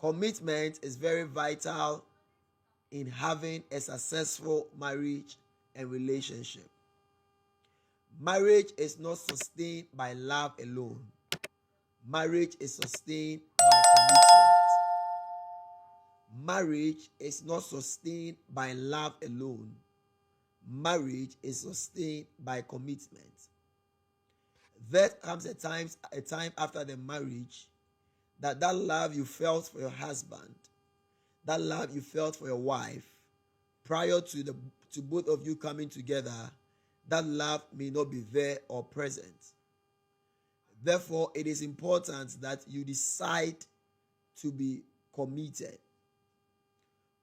Commitment is very vital in having a successful marriage and relationship. Marriage is not sustained by love alone. Marriage is sustained by commitment. Marriage is not sustained by love alone. Marriage is sustained by commitment. There comes a time after the marriage that love you felt for your husband, that love you felt for your wife prior to both of you coming together, that love may not be there or present. Therefore, it is important that you decide to be committed.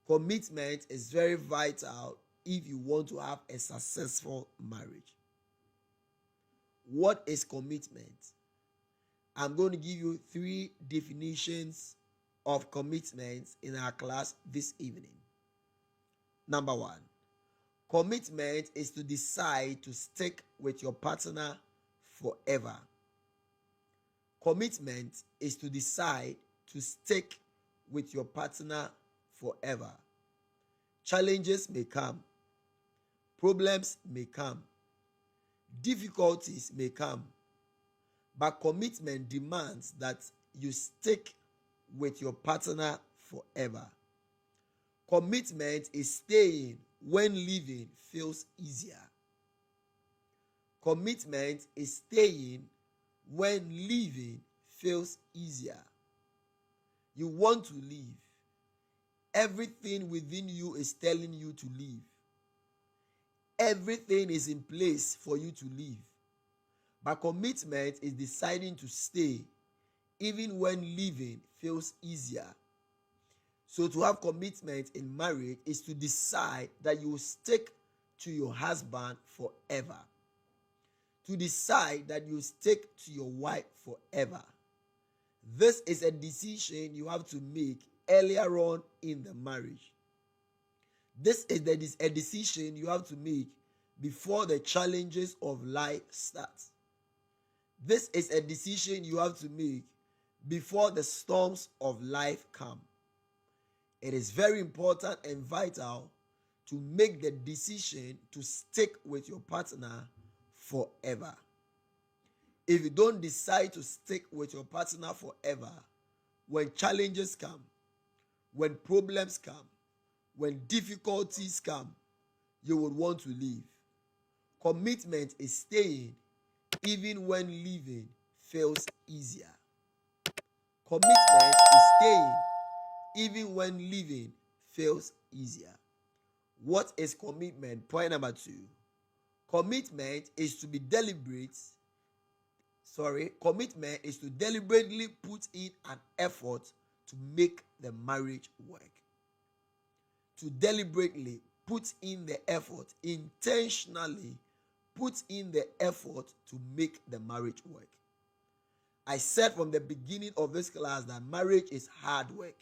Commitment is very vital if you want to have a successful marriage. What is commitment? I'm going to give you 3 definitions of commitment in our class this evening. Number 1, commitment is to decide to stick with your partner forever. Commitment is to decide to stick with your partner forever. Challenges may come, problems may come, difficulties may come, but commitment demands that you stick with your partner forever. Commitment is staying when living feels easier. Commitment is staying when living feels easier. You want to live. Everything within you is telling you to live. Everything is in place for you to live. But commitment is deciding to stay even when living feels easier. So to have commitment in marriage is to decide that you will stick to your husband forever. To decide that you stick to your wife forever. This is a decision you have to make earlier on in the marriage. This is a decision you have to make before the challenges of life start. This is a decision you have to make before the storms of life come. It is very important and vital to make the decision to stick with your partner forever. If you don't decide to stick with your partner forever, when challenges come, when problems come, when difficulties come, you would want to leave. Commitment is staying even when living feels easier. Commitment is staying even when living feels easier. What is commitment? Point number 2. Commitment is to be deliberate. Commitment is to deliberately put in an effort to make the marriage work. To deliberately put in the effort, intentionally put in the effort to make the marriage work. I said from the beginning of this class that marriage is hard work.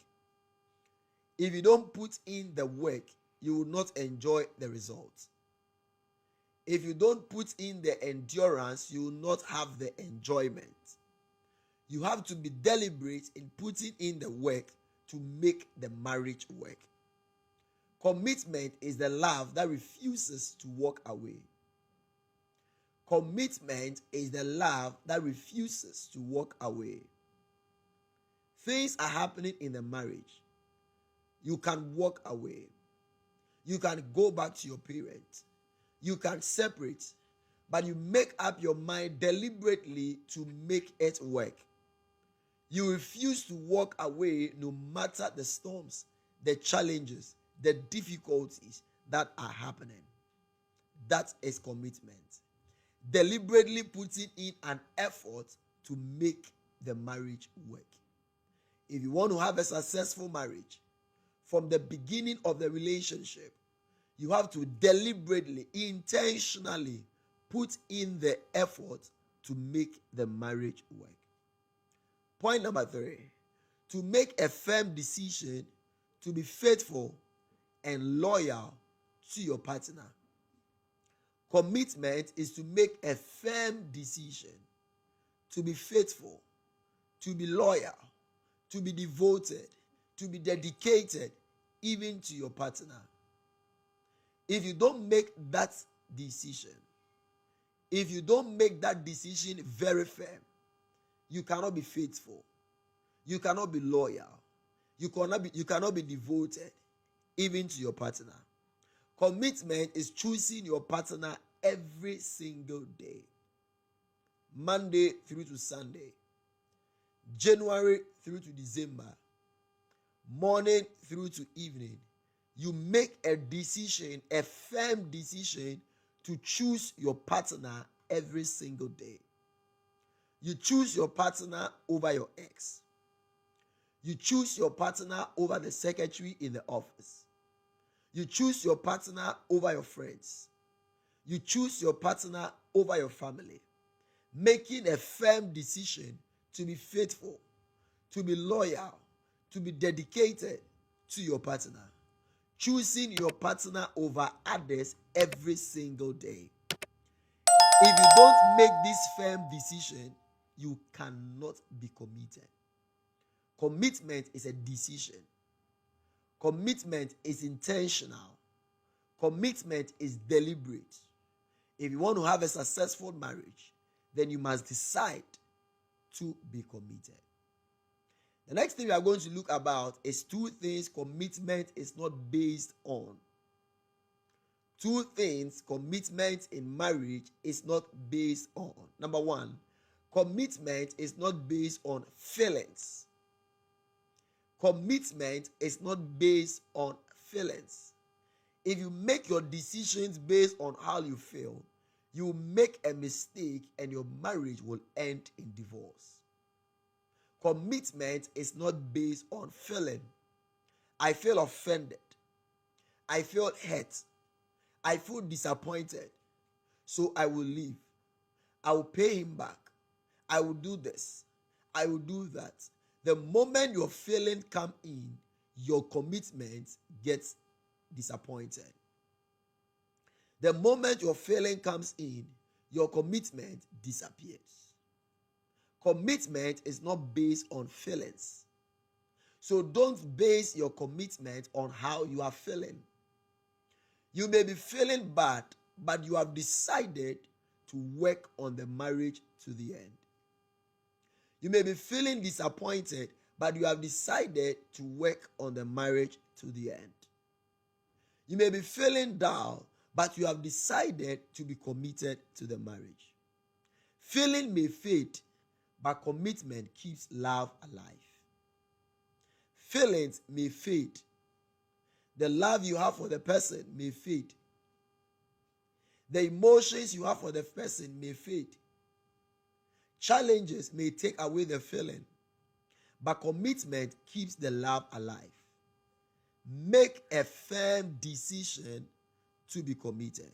If you don't put in the work, you will not enjoy the results. If you don't put in the endurance, you will not have the enjoyment. You have to be deliberate in putting in the work to make the marriage work. Commitment is the love that refuses to walk away. Commitment is the love that refuses to walk away. Things are happening in the marriage. You can walk away. You can go back to your parents. You can separate. But you make up your mind deliberately to make it work. You refuse to walk away no matter the storms, the challenges, the difficulties that are happening. That is commitment. Deliberately putting in an effort to make the marriage work. If you want to have a successful marriage, from the beginning of the relationship, you have to deliberately, intentionally put in the effort to make the marriage work. Point number 3, to make a firm decision to be faithful and loyal to your partner. Commitment is to make a firm decision to be faithful, to be loyal, to be devoted, to be dedicated even to your partner. If you don't make that decision, if you don't make that decision very firm, you cannot be faithful. You cannot be loyal. You cannot be devoted even to your partner. Commitment is choosing your partner every single day. Monday through to Sunday. January through to December. Morning through to evening. You make a decision, a firm decision, to choose your partner every single day. You choose your partner over your ex. You choose your partner over the secretary in the office. You choose your partner over your friends. You choose your partner over your family. Making a firm decision to be faithful, to be loyal, to be dedicated to your partner. Choosing your partner over others every single day. If you don't make this firm decision, you cannot be committed. Commitment is a decision. Commitment is intentional. Commitment is deliberate. If you want to have a successful marriage, then you must decide to be committed. The next thing we are going to look about is two things commitment is not based on. Two things commitment in marriage is not based on. Number one, commitment is not based on feelings. Commitment is not based on feelings. If you make your decisions based on how you feel, you make a mistake and your marriage will end in divorce. Commitment is not based on feeling. I feel offended. I feel hurt. I feel disappointed. So I will leave. I will pay him back. I will do this. I will do that. The moment your feeling come in, your commitment gets disappointed. The moment your feeling comes in, your commitment disappears. Commitment is not based on feelings. So don't base your commitment on how you are feeling. You may be feeling bad, but you have decided to work on the marriage to the end. You may be feeling disappointed, but you have decided to work on the marriage to the end. You may be feeling down, but you have decided to be committed to the marriage. Feeling may fade, but commitment keeps love alive. Feelings may fade. The love you have for the person may fade. The emotions you have for the person may fade. Challenges may take away the feeling, but commitment keeps the love alive. Make a firm decision to be committed.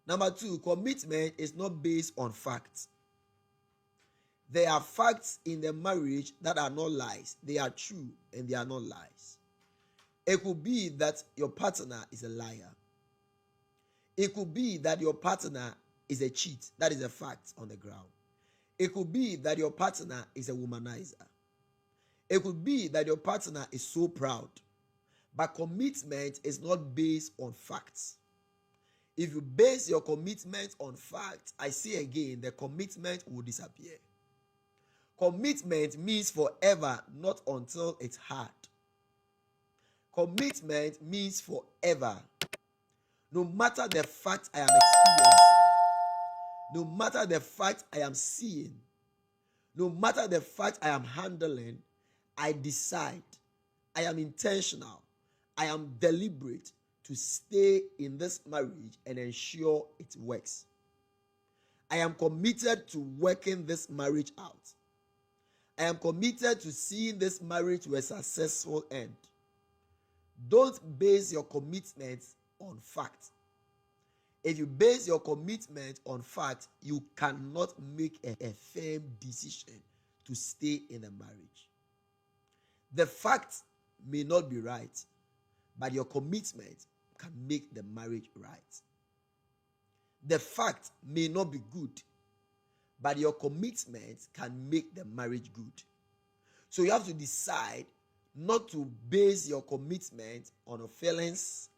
Number two, commitment is not based on facts. There are facts in the marriage that are not lies. They are true and they are not lies. It could be that your partner is a liar. It could be that your partner is a cheat. That is a fact on the ground. It could be that your partner is a womanizer. It could be that your partner is so proud. But commitment is not based on facts. If you base your commitment on facts, I say again, the commitment will disappear. Commitment means forever, not until it's hard. Commitment means forever. No matter the fact I am experiencing, no matter the fact I am seeing, no matter the fact I am handling, I decide, I am intentional, I am deliberate to stay in this marriage and ensure it works. I am committed to working this marriage out. I am committed to seeing this marriage to a successful end. Don't base your commitment on fact. If you base your commitment on fact, you cannot make a firm decision to stay in a marriage. The fact may not be right, but your commitment can make the marriage right. The fact may not be good, but your commitment can make the marriage good. So you have to decide not to base your commitment on your feelings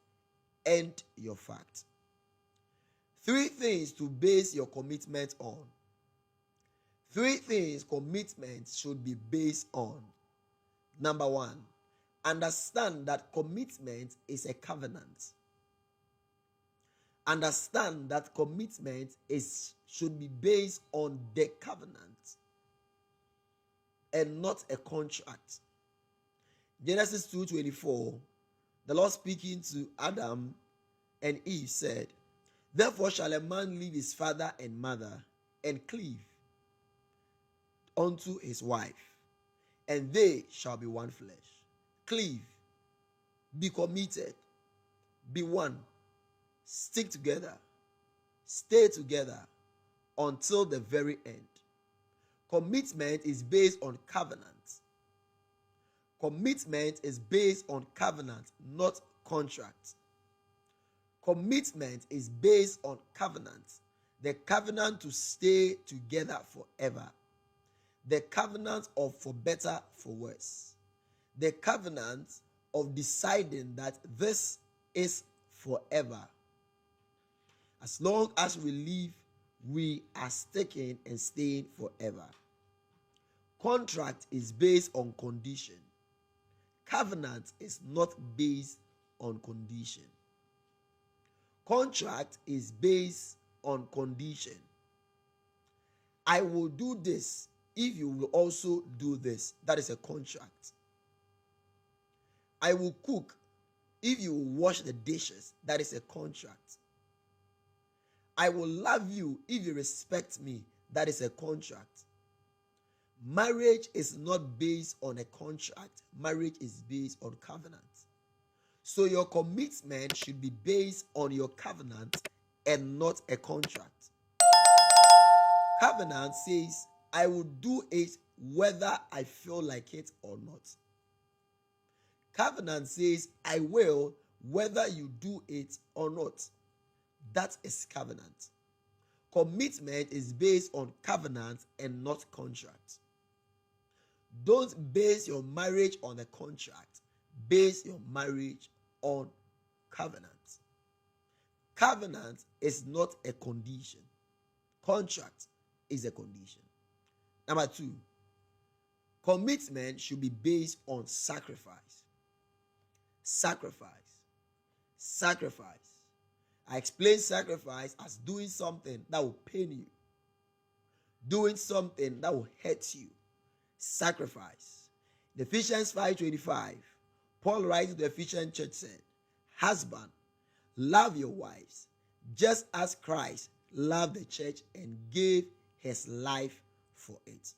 and your fact. 3 things to base your commitment on. 3 things commitment should be based on. Number 1, understand that commitment is a covenant. Understand that commitment should be based on the covenant and not a contract. Genesis 2:24, the Lord speaking to Adam and Eve said, "Therefore shall a man leave his father and mother and cleave unto his wife, and they shall be one flesh." Cleave, be committed, be one, stick together, stay together until the very end. Commitment is based on covenant. Commitment is based on covenant, not contract. Commitment is based on covenant. The covenant to stay together forever. The covenant of for better, for worse. The covenant of deciding that this is forever. As long as we live, we are sticking and staying forever. Contract is based on condition. Covenant is not based on condition. Contract is based on condition. I will do this if you will also do this. That is a contract. I will cook if you will wash the dishes. That is a contract. I will love you if you respect me. That is a contract. Marriage is not based on a contract. Marriage is based on covenant. So your commitment should be based on your covenant and not a contract. Covenant says, I will do it whether I feel like it or not. Covenant says, I will whether you do it or not. That is covenant. Commitment is based on covenant and not contract. Don't base your marriage on a contract. Base your marriage on covenant. Covenant is not a condition. Contract is a condition. Number 2, commitment should be based on sacrifice. Sacrifice. Sacrifice. I explain sacrifice as doing something that will pain you, doing something that will hurt you. Sacrifice. In Ephesians 5:25, Paul writes to the Ephesian church said, "Husband, love your wives, just as Christ loved the church and gave his life for it."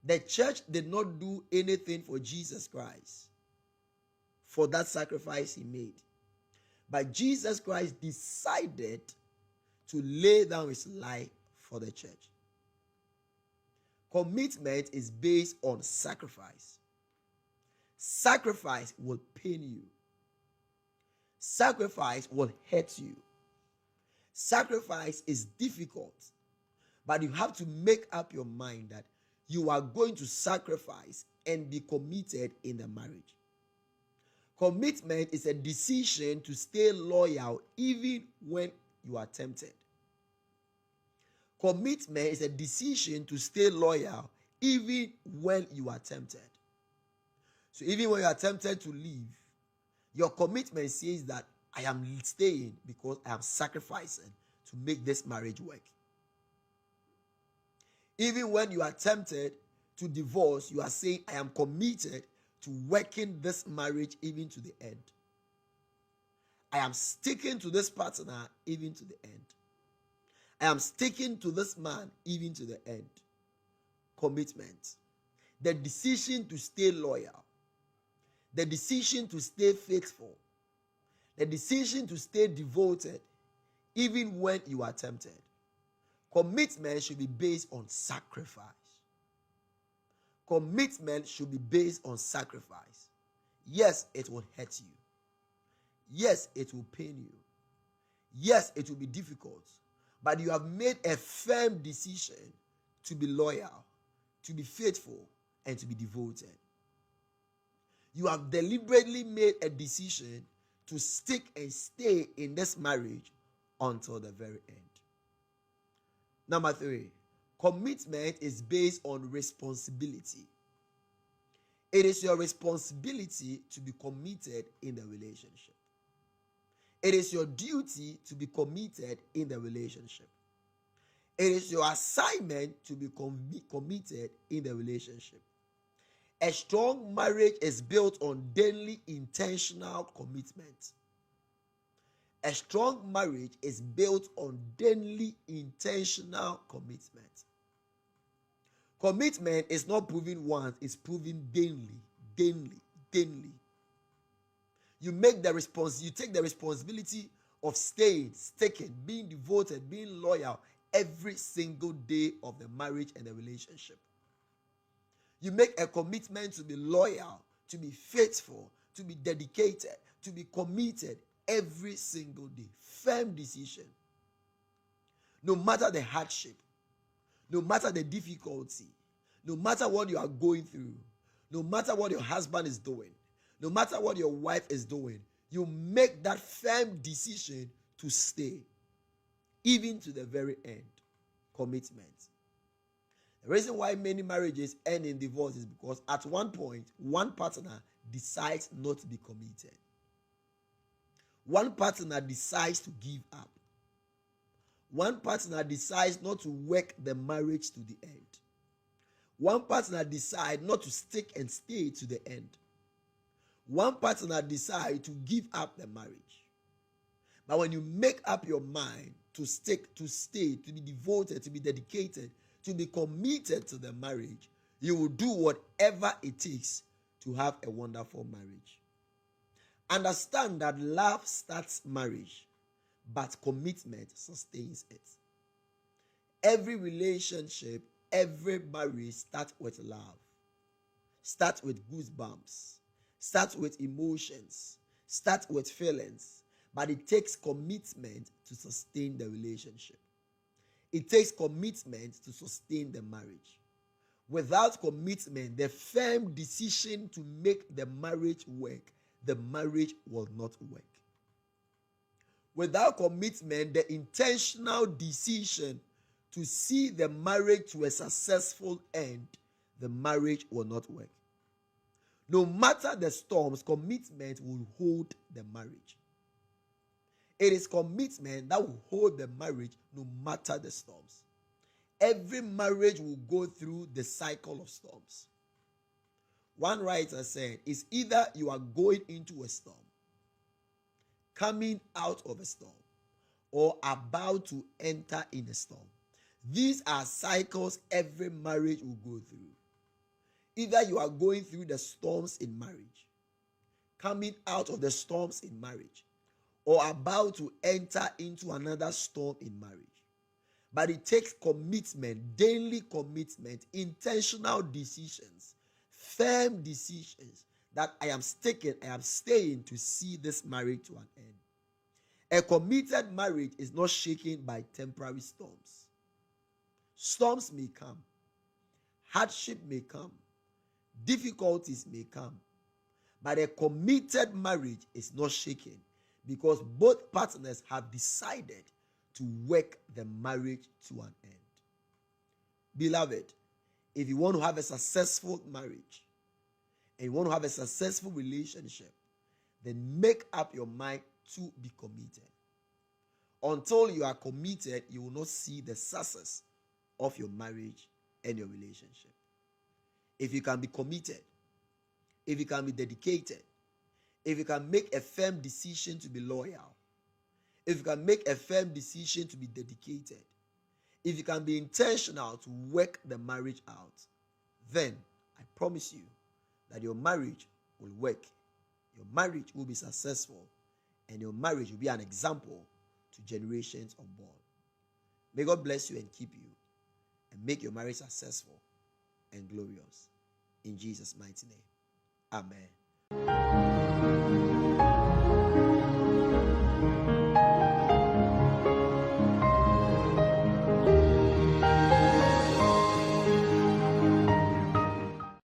The church did not do anything for Jesus Christ for that sacrifice he made. But Jesus Christ decided to lay down his life for the church. Commitment is based on sacrifice. Sacrifice will pain you. Sacrifice will hurt you. Sacrifice is difficult, but you have to make up your mind that you are going to sacrifice and be committed in the marriage. Commitment is a decision to stay loyal even when you are tempted. Commitment is a decision to stay loyal even when you are tempted. So even when you are tempted to leave, your commitment says that I am staying because I am sacrificing to make this marriage work. Even when you are tempted to divorce, you are saying I am committed to working this marriage even to the end. I am sticking to this partner even to the end. I am sticking to this man even to the end. Commitment. The decision to stay loyal. The decision to stay faithful. The decision to stay devoted even when you are tempted. Commitment should be based on sacrifice. Commitment should be based on sacrifice. Yes, it will hurt you. Yes, it will pain you. Yes, it will be difficult. But you have made a firm decision to be loyal, to be faithful, and to be devoted. You have deliberately made a decision to stick and stay in this marriage until the very end. Number 3, commitment is based on responsibility. It is your responsibility to be committed in the relationship. It is your duty to be committed in the relationship. It is your assignment to be committed in the relationship. A strong marriage is built on daily intentional commitment. A strong marriage is built on daily intentional commitment. Commitment is not proven once, it's proven daily. You take the responsibility of staying, sticking, being devoted, being loyal every single day of the marriage and the relationship. You make a commitment to be loyal, to be faithful, to be dedicated, to be committed every single day. Firm decision. No matter the hardship, no matter the difficulty, no matter what you are going through, no matter what your husband is doing, no matter what your wife is doing, you make that firm decision to stay, even to the very end. Commitment. The reason why many marriages end in divorce is because at one point, one partner decides not to be committed. One partner decides to give up. One partner decides not to work the marriage to the end. One partner decides not to stick and stay to the end. One partner decides to give up the marriage. But when you make up your mind to stick, to stay, to be devoted, to be dedicated, to be committed to the marriage, you will do whatever it takes to have a wonderful marriage. Understand that love starts marriage, but commitment sustains it. Every relationship, every marriage starts with love, starts with goosebumps, starts with emotions, starts with feelings, but it takes commitment to sustain the relationship. It takes commitment to sustain the marriage. Without commitment, the firm decision to make the marriage work, the marriage will not work. Without commitment, the intentional decision to see the marriage to a successful end, the marriage will not work. No matter the storms, commitment will hold the marriage. It is commitment that will hold the marriage no matter the storms. Every marriage will go through the cycle of storms. One writer said, it's either you are going into a storm, coming out of a storm, or about to enter in a storm. These are cycles every marriage will go through. Either you are going through the storms in marriage, coming out of the storms in marriage, or about to enter into another storm in marriage. But it takes commitment, daily commitment, intentional decisions, firm decisions that I am staying to see this marriage to an end. A committed marriage is not shaken by temporary storms. Storms may come, hardship may come, difficulties may come, but a committed marriage is not shaken because both partners have decided to work the marriage to an end. Beloved, if you want to have a successful marriage and you want to have a successful relationship, then make up your mind to be committed. Until you are committed, you will not see the success of your marriage and your relationship. If you can be committed, if you can be dedicated, if you can make a firm decision to be loyal, if you can make a firm decision to be dedicated, if you can be intentional to work the marriage out, then I promise you that your marriage will work, your marriage will be successful, and your marriage will be an example to generations unborn. May God bless you and keep you, and make your marriage successful and glorious. In Jesus' mighty name. Amen.